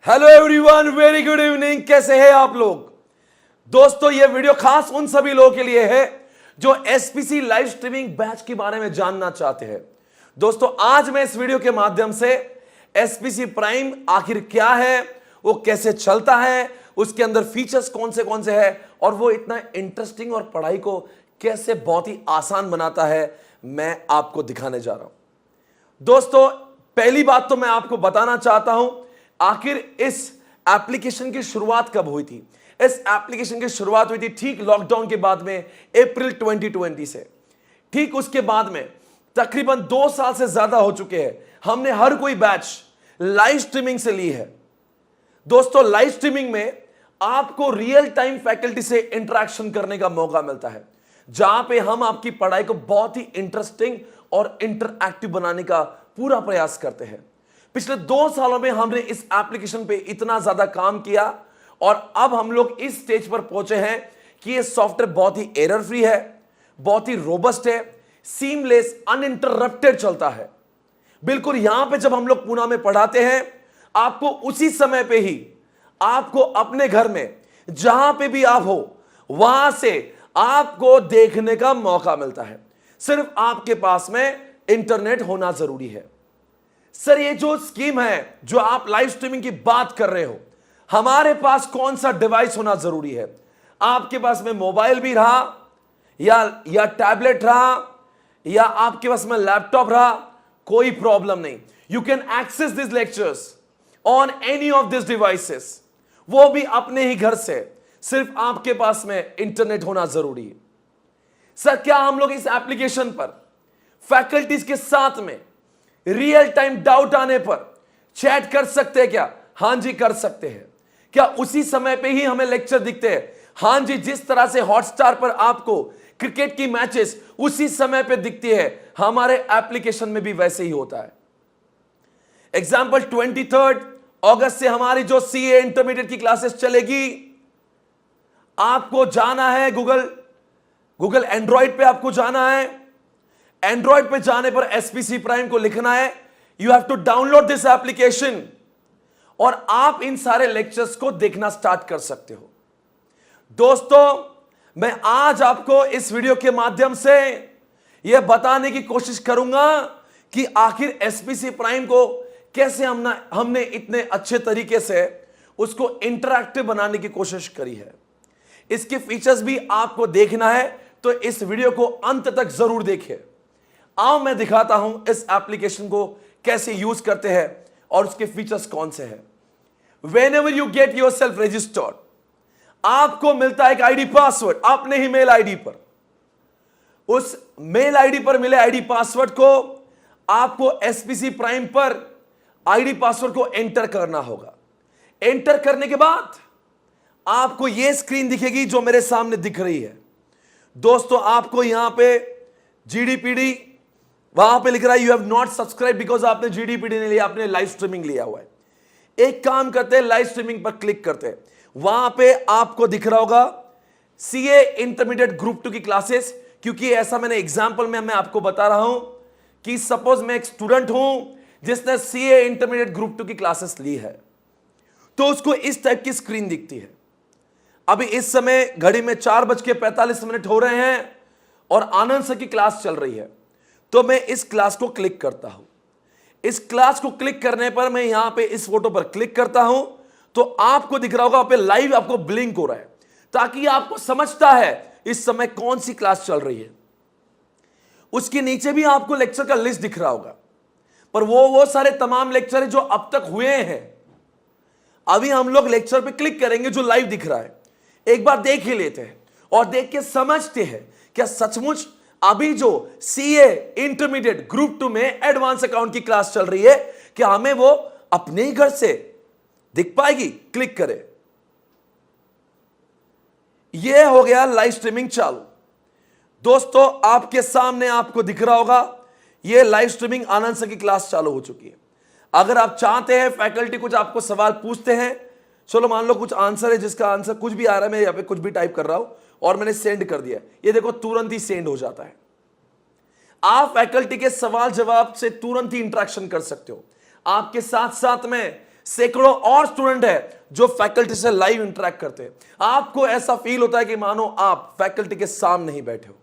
Hello everyone, very good evening. कैसे हैं आप लोग? दोस्तों, यह वीडियो खास उन सभी लोगों के लिए है जो एसपीसी लाइव स्ट्रीमिंग बैच के बारे में जानना चाहते हैं। दोस्तों, आज मैं इस वीडियो के माध्यम से एसपीसी प्राइम आखिर क्या है, वो कैसे चलता है, उसके अंदर फीचर्स कौन से हैं और वो इतना इंटरेस्टिंग और पढ़ाई को कैसे बहुत ही आसान बनाता है, मैं आपको दिखाने जा रहा हूं। दोस्तों, पहली बात तो मैं आपको बताना चाहता हूं, आखिर इस एप्लीकेशन की शुरुआत कब हुई थी। इस एप्लीकेशन की शुरुआत हुई थी ठीक लॉकडाउन के बाद में, अप्रैल 2020 से। ठीक उसके बाद में तकरीबन 2 साल से ज्यादा हो चुके हैं, हमने हर कोई बैच लाइव स्ट्रीमिंग से ली है। दोस्तों, लाइव स्ट्रीमिंग में आपको रियल टाइम फैकल्टी से इंटरेक्शन करने का मौका मिलता है, जहां पे हम आपकी पढ़ाई को बहुत ही इंटरेस्टिंग और इंटरएक्टिव बनाने का पूरा प्रयास करते हैं। पिछले 2 सालों में हमने इस एप्लीकेशन पे इतना ज्यादा काम किया और अब हम लोग इस स्टेज पर पहुंचे हैं कि ये सॉफ्टवेयर बहुत ही एरर फ्री है, बहुत ही रोबस्ट है, सीमलेस, अनइंटरप्टेड चलता है। बिल्कुल यहां पे जब हम लोग पुणे में पढ़ाते हैं, आपको उसी समय पे ही आपको अपने घर में जहां पे भी आप हो वहां से आपको देखने का मौका मिलता है। सिर्फ आपके पास में इंटरनेट होना जरूरी है। सर, ये जो स्कीम है, जो आप लाइव स्ट्रीमिंग की बात कर रहे हो, हमारे पास कौन सा डिवाइस होना जरूरी है? आपके पास में मोबाइल भी रहा या टैबलेट रहा या आपके पास में लैपटॉप रहा, कोई प्रॉब्लम नहीं। You can access this lectures on any of this devices, वो भी अपने ही घर से। सिर्फ आपके पास में इंटरनेट होना जरूरी है। सर, क्या हम लोग इस एप्लीकेशन पर फैकल्टीज के साथ में रियल टाइम डाउट आने पर चैट कर सकते हैं क्या? हां जी, कर सकते हैं। क्या उसी समय पे ही हमें लेक्चर दिखते हैं? हां जी, जिस तरह से हॉटस्टार पर आपको क्रिकेट की मैचेस उसी समय पे दिखती है, हमारे एप्लीकेशन में भी वैसे ही होता है। एग्जाम्पल, 23 अगस्त से हमारी जो सीए इंटरमीडिएट की क्लासेस चलेगी, आपको जाना है गूगल एंड्रॉइड पे आपको जाना है। एंड्रॉइड पे जाने पर एसपीसी प्राइम को लिखना है, you have to download this application, और आप इन सारे लेक्चर्स को देखना स्टार्ट कर सकते हो। दोस्तों, मैं आज आपको इस वीडियो के माध्यम से यह बताने की कोशिश करूंगा कि आखिर एसपीसी प्राइम को कैसे हमने इतने अच्छे तरीके से उसको इंटरैक्टिव बनाने की कोशिश करी है। इसके फीचर्स भी आपको देखना है तो इस वीडियो को अंत तक जरूर देखें। आओ मैं दिखाता हूं इस एप्लीकेशन को कैसे यूज करते हैं और उसके फीचर्स कौन से हैं। Whenever you get yourself registered, आपको मिलता है एक आईडी पासवर्ड अपने ही मेल आईडी पर। उस मेल आईडी पर मिले आईडी पासवर्ड को आपको एसपीसी प्राइम पर आईडी पासवर्ड को एंटर करना होगा। एंटर करने के बाद आपको यह स्क्रीन दिखेगी जो मेरे सामने दिख रही है। दोस्तों, आपको यहां पे जीडीपीडी वहां पे लिख रहा है you have not subscribe because आपने जीडीपीडी नहीं लिया, आपने लाइव स्ट्रीमिंग लिया हुआ है। एक काम करते हैं, लाइव स्ट्रीमिंग पर क्लिक करते हैं। वहां पे आपको दिख रहा होगा सीए इंटरमीडिएट ग्रुप 2 की क्लासेस, क्योंकि ऐसा मैंने एग्जांपल में मैं आपको बता रहा हूं कि सपोज मैं एक स्टूडेंट हूं जिसने सीए इंटरमीडिएट ग्रुप 2 की क्लासेस ली है, तो उसको इस टाइप की स्क्रीन दिखती है। अभी इस समय घड़ी में 4:45 हो रहे हैं और आनंद सर की क्लास चल रही है, तो मैं इस क्लास को क्लिक करता हूं। इस क्लास को क्लिक करने पर मैं यहां पे इस फोटो पर क्लिक करता हूं तो आपको दिख रहा होगा पे लाइव आपको ब्लिंक हो रहा है, ताकि आपको समझता है इस समय कौन सी क्लास चल रही है। उसके नीचे भी आपको लेक्चर का लिस्ट दिख रहा होगा, पर वो सारे तमाम लेक्चर जो अब तक हुए हैं। अभी हम लोग लेक्चर पे क्लिक करेंगे जो लाइव दिख रहा है, एक बार देख ही लेते हैं और देख के समझते हैं क्या सचमुच अभी जो सीए इंटरमीडिएट ग्रुप 2 में एडवांस अकाउंट की क्लास चल रही है, क्या हमें वो अपने ही घर से दिख पाएगी? क्लिक करें। यह हो गया लाइव स्ट्रीमिंग चालू। दोस्तों, आपके सामने आपको दिख रहा होगा यह लाइव स्ट्रीमिंग आनंद सर की क्लास चालू हो चुकी है। अगर आप चाहते हैं फैकल्टी कुछ आपको सवाल पूछते हैं, चलो मान लो कुछ आंसर है जिसका आंसर कुछ भी आ रहा है, मैं यहां पे कुछ भी टाइप कर रहा हूं और मैंने सेंड कर दिया, ये देखो तुरंत ही सेंड हो जाता है। आप फैकल्टी के सवाल जवाब से तुरंत ही इंटरेक्शन कर सकते हो। आपके साथ साथ में सैकड़ों और स्टूडेंट है जो फैकल्टी से लाइव इंटरेक्ट करते हैं। आपको ऐसा फील होता है कि मानो आप फैकल्टी के सामने ही बैठे हो।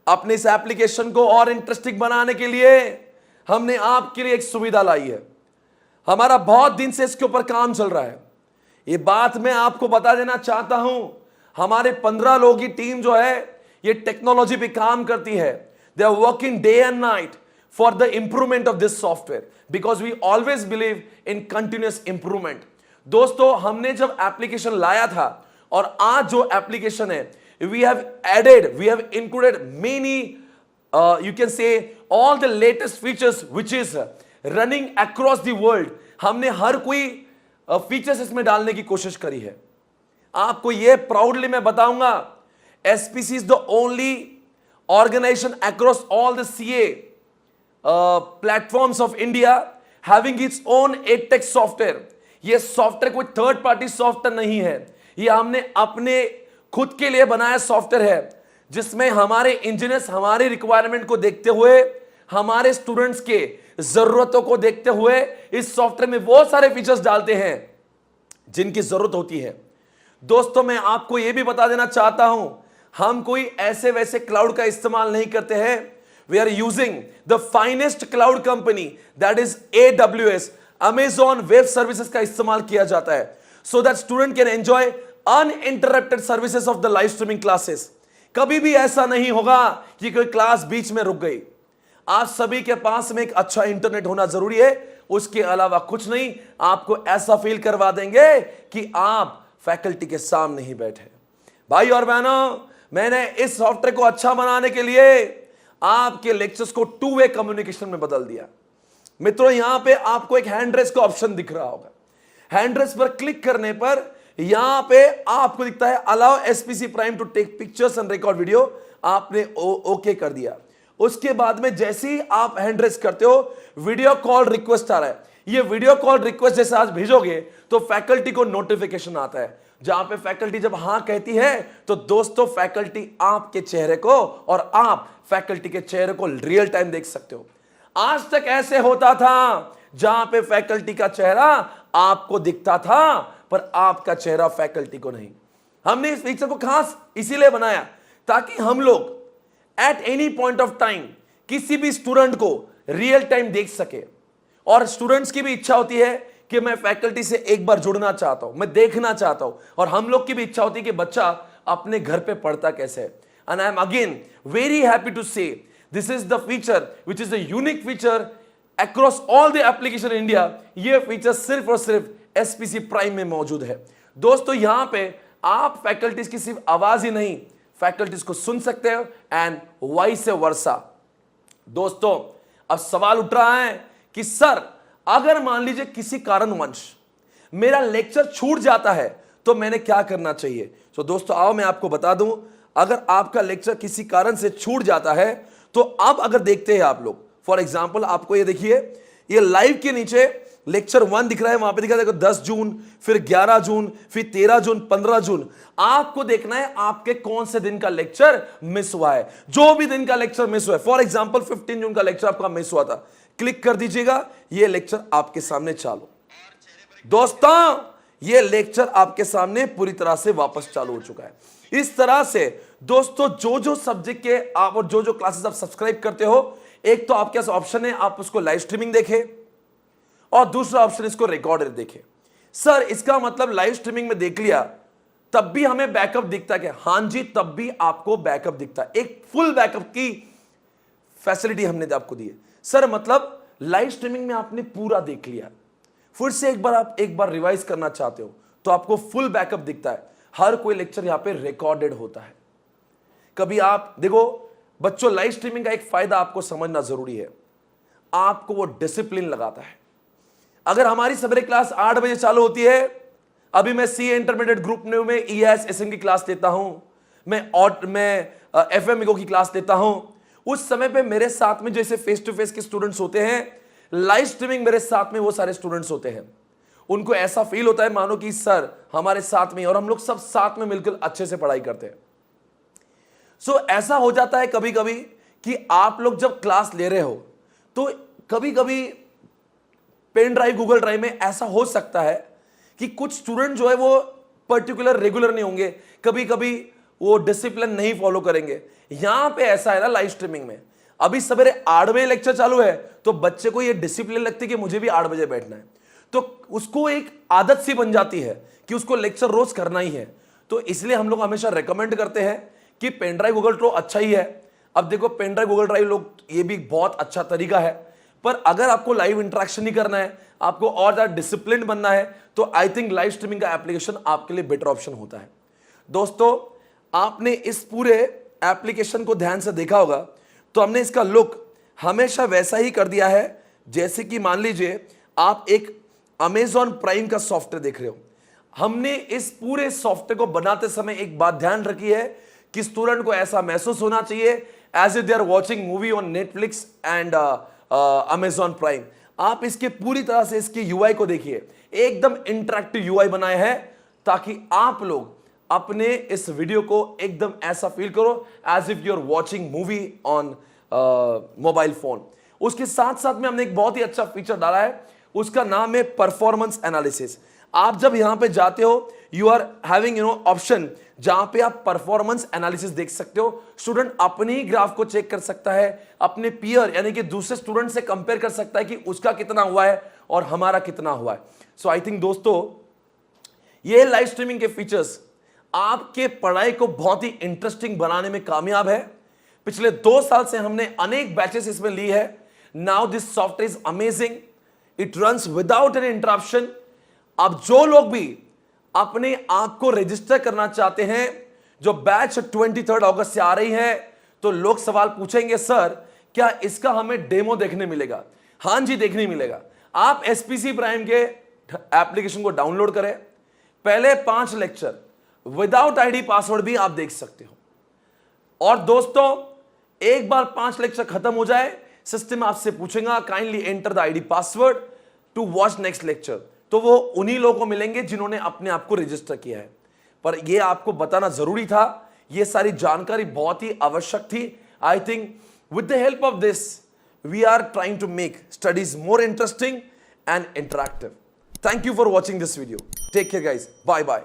अपने इस एप्लीकेशन को और इंटरेस्टिंग बनाने के लिए हमने आपके लिए एक सुविधा लाई है। हमारा बहुत दिन से इसके ऊपर काम चल रहा है। ये बात मैं आपको बता देना चाहता हूं, हमारे 15 लोगों की टीम जो है ये टेक्नोलॉजी पे काम करती है। They are working day and night for the improvement of this software because we always believe in continuous improvement. दोस्तों, हमने जब एप्लीकेशन लाया था और आज जो एप्लीकेशन है, we have included many you can say all the latest features which is running across the world। हमने हर कोई फीचर्स इसमें डालने की कोशिश करी है। आपको यह प्राउडली मैं बताऊंगा, SPC is the only organization across all the CA platforms of India having its own edtech software। यह सॉफ्टवेयर कोई थर्ड पार्टी सॉफ्टवेयर नहीं है, यह हमने अपने खुद के लिए बनाया सॉफ्टवेयर है, जिसमें हमारे इंजीनियर्स हमारी रिक्वायरमेंट को देखते हुए, हमारे स्टूडेंट्स के जरूरतों को देखते हुए इस सॉफ्टवेयर में वो सारे फीचर्स डालते हैं जिनकी जरूरत होती है। दोस्तों, मैं आपको यह भी बता देना चाहता हूं, हम कोई ऐसे वैसे क्लाउड का इस्तेमाल नहीं करते हैं। We are using the finest cloud company that is AWS, Amazon web services का इस्तेमाल किया जाता है so that student can enjoy uninterrupted services of the live streaming classes. कभी भी ऐसा नहीं होगा कि कोई क्लास बीच में रुक गई। आप सभी के पास में एक अच्छा इंटरनेट होना जरूरी है, उसके अलावा कुछ नहीं। आपको ऐसा फील करवा देंगे कि आप फैकल्टी के सामने ही बैठे। भाई और बहनों, मैंने इस सॉफ्टवेयर को अच्छा बनाने के लिए आपके लेक्चर्स को 2-वे कम्युनिकेशन में बदल दिया। मित्रों, यहां पे आपको एक हैंड रेस का ऑप्शन दिख रहा होगा। हैंड रेस पर क्लिक करने पर यहां पे आपको दिखता है allow SPC prime to take pictures and record video. आपने ओके कर दिया। उसके बाद में जैसे ही आप हैंड रेस करते हो, वीडियो कॉल रिक्वेस्ट आ रहा है। ये वीडियो कॉल रिक्वेस्ट जैसे आज भेजोगे तो फैकल्टी को नोटिफिकेशन आता है। जहां पे फैकल्टी जब हां कहती है तो दोस्तों फैकल्टी आपके चेहरे को और आप फैकल्टी के चेहरे को रियल टाइम देख सकते हो। आज तक ऐसे होता था जहां पे फैकल्टी का चेहरा आपको दिखता था पर आपका चेहरा फैकल्टी को नहीं। हमने इस फीचर को खास इसीलिए बनाया ताकि हम लोग at any point of time किसी भी स्टूडेंट को रियल टाइम देख सके। और स्टूडेंट्स की भी इच्छा होती है कि मैं फैकल्टी से एक बार जुड़ना चाहता हूं, मैं देखना चाहता हूं। और हम लोग की भी इच्छा होती है कि बच्चा अपने घर पे पढ़ता कैसे है। And I am again very happy to say this is the feature which is the unique feature across all the application in India. ये फीचर सिर्फ और सिर्फ SPC प्राइम में मौजूद है। दोस्तों, यहां पे आप फैकल्टीज की सिर्फ आवाज ही नहीं, फैकल्टीज को सुन सकते हो एंड वाइस वर्सा। दोस्तों, अब सवाल उठ रहा है कि सर, अगर मान लीजिए किसी कारणवश मेरा लेक्चर छूट जाता है तो मैंने क्या करना चाहिए? तो दोस्तों आओ मैं आपको बता दूं, अगर आपका लेक्चर किसी कारण से छूट जाता है तो अब अगर देखते हैं आप लोग, फॉर एग्जाम्पल आपको ये देखिए, ये लाइव के नीचे लेक्चर 1 दिख रहा है, वहां पे दिखा देखो 10 जून, फिर 11 जून, फिर 13 जून, 15 जून। आपको देखना है आपके कौन से दिन का लेक्चर मिस हुआ है। जो भी दिन का लेक्चर मिस हुआ है, फॉर एग्जांपल 15 जून का लेक्चर आपका मिस हुआ था, क्लिक कर दीजिएगा, ये लेक्चर आपके सामने चालू। दोस्तों, ये लेक्चर आपके सामने पूरी तरह से वापस चालू हो चुका है। इस तरह से दोस्तों जो सब्जेक्ट के आप और जो क्लासेस आप सब्सक्राइब करते हो, एक तो आपके पास ऑप्शन है आप उसको लाइव स्ट्रीमिंग देखें और दूसरा ऑप्शन इसको रिकॉर्डेड देखें। सर, इसका मतलब लाइव स्ट्रीमिंग में देख लिया तब भी हमें बैकअप दिखता है? हां जी, तब भी आपको बैकअप दिखता है। एक फुल बैकअप की फैसिलिटी हमने आपको दी है। सर, मतलब लाइव स्ट्रीमिंग में आपने पूरा देख लिया, फिर से आप एक बार रिवाइज करना चाहते हो तो आपको फुल बैकअप दिखता है। हर कोई लेक्चर यहां पे रिकॉर्डेड होता है। कभी आप देखो बच्चों, लाइव स्ट्रीमिंग का एक फायदा आपको समझना जरूरी है, आपको वो डिसिप्लिन लगाता है। अगर हमारी सवेरे क्लास 8 बजे चालू होती है, अभी मैं CA इंटरमीडिएट ग्रुप में EIS SM की क्लास लेता हूं, मैं FMEO की क्लास लेता हूं, उस समय पे मेरे साथ में जैसे फेस टू फेस के स्टूडेंट्स होते हैं, लाइव स्ट्रीमिंग मेरे साथ में वो सारे स्टूडेंट्स होते हैं। उनको ऐसा फील होता है मानो कि सर हमारे साथ में, और हम लोग सब साथ में मिलकर अच्छे से पढ़ाई करते हैं। सो ऐसा हो जाता है कभी कभी कि आप लोग जब क्लास ले रहे हो तो कभी कभी पेन ड्राइव, गूगल ड्राइव में ऐसा हो सकता है कि कुछ स्टूडेंट जो है वो पर्टिकुलर रेगुलर नहीं होंगे, कभी कभी वो डिसिप्लिन नहीं फॉलो करेंगे। यहां पे ऐसा है ना लाइव स्ट्रीमिंग में, अभी सवेरे 8 बजे लेक्चर चालू है तो बच्चे को ये डिसिप्लिन लगती है कि मुझे भी 8 बजे बैठना है, तो उसको एक आदत सी बन जाती है कि उसको लेक्चर रोज करना ही है। तो इसलिए हम लोग हमेशा रेकमेंड करते हैं कि पेन ड्राइव गूगल ड्राइव अच्छा ही है। अब देखो पेन ड्राइव गूगल ड्राइव लोग, ये भी बहुत अच्छा तरीका है, पर अगर आपको लाइव इंटरेक्शन नहीं करना है, आपको और ज्यादा डिसिप्लिन बनना है, तो आई थिंक लाइव स्ट्रीमिंग का एप्लीकेशन आपके लिए बेटर ऑप्शन होता है। दोस्तों, आपने इस पूरे एप्लीकेशन को ध्यान से देखा होगा तो हमने इसका लुक हमेशा वैसा ही कर दिया है जैसे कि मान लीजिए आप एक अमेजॉन प्राइम का सॉफ्टवेयर देख रहे हो। हमने इस पूरे सॉफ्टवेयर को बनाते समय एक बात ध्यान रखी है कि स्टूडेंट को ऐसा महसूस होना चाहिए as if they are watching movie on Netflix and Amazon Prime. आप इसके पूरी तरह से इसकी यूआई को देखिए, एकदम इंटरैक्टिव यूआई बनाया है ताकि आप लोग अपने इस वीडियो को एकदम ऐसा फील करो as if you are watching movie on mobile phone. उसके साथ साथ में हमने एक बहुत ही अच्छा फीचर डाला है, उसका नाम है परफॉर्मेंस एनालिसिस। आप जब यहां पे जाते हो, यू आर हैविंग ऑप्शन जहां पे आप परफॉर्मेंस एनालिसिस देख सकते हो। स्टूडेंट अपने ही ग्राफ को चेक कर सकता है, अपने पीयर यानी कि दूसरे स्टूडेंट से कंपेयर कर सकता है कि उसका कितना हुआ है और हमारा कितना हुआ है। सो आई थिंक दोस्तों, ये लाइव स्ट्रीमिंग के फीचर्स आपके पढ़ाई को बहुत ही इंटरेस्टिंग बनाने में कामयाब है। पिछले 2 साल से हमने अनेक बैचेस इसमें ली है। Now this software is amazing, it runs without any interruption. अब जो लोग भी अपने आप को रजिस्टर करना चाहते हैं, जो बैच 23 अगस्त से आ रही है, तो लोग सवाल पूछेंगे, सर क्या इसका हमें डेमो देखने मिलेगा? हां जी, देखने मिलेगा। आप एसपीसी प्राइम के एप्लीकेशन को डाउनलोड करें, पहले 5 लेक्चर विदाउट आईडी पासवर्ड भी आप देख सकते हो। और दोस्तों, एक बार 5 लेक्चर खत्म हो जाए, सिस्टम आपसे पूछेगा kindly enter the ID password to watch next lecture, तो वो उन्हीं लोगों को मिलेंगे जिन्होंने अपने आप को रजिस्टर किया है। पर ये आपको बताना जरूरी था, ये सारी जानकारी बहुत ही आवश्यक थी। I think with the help of this we are trying to make studies more interesting and interactive. Thank you for watching this video. Take care guys, bye bye.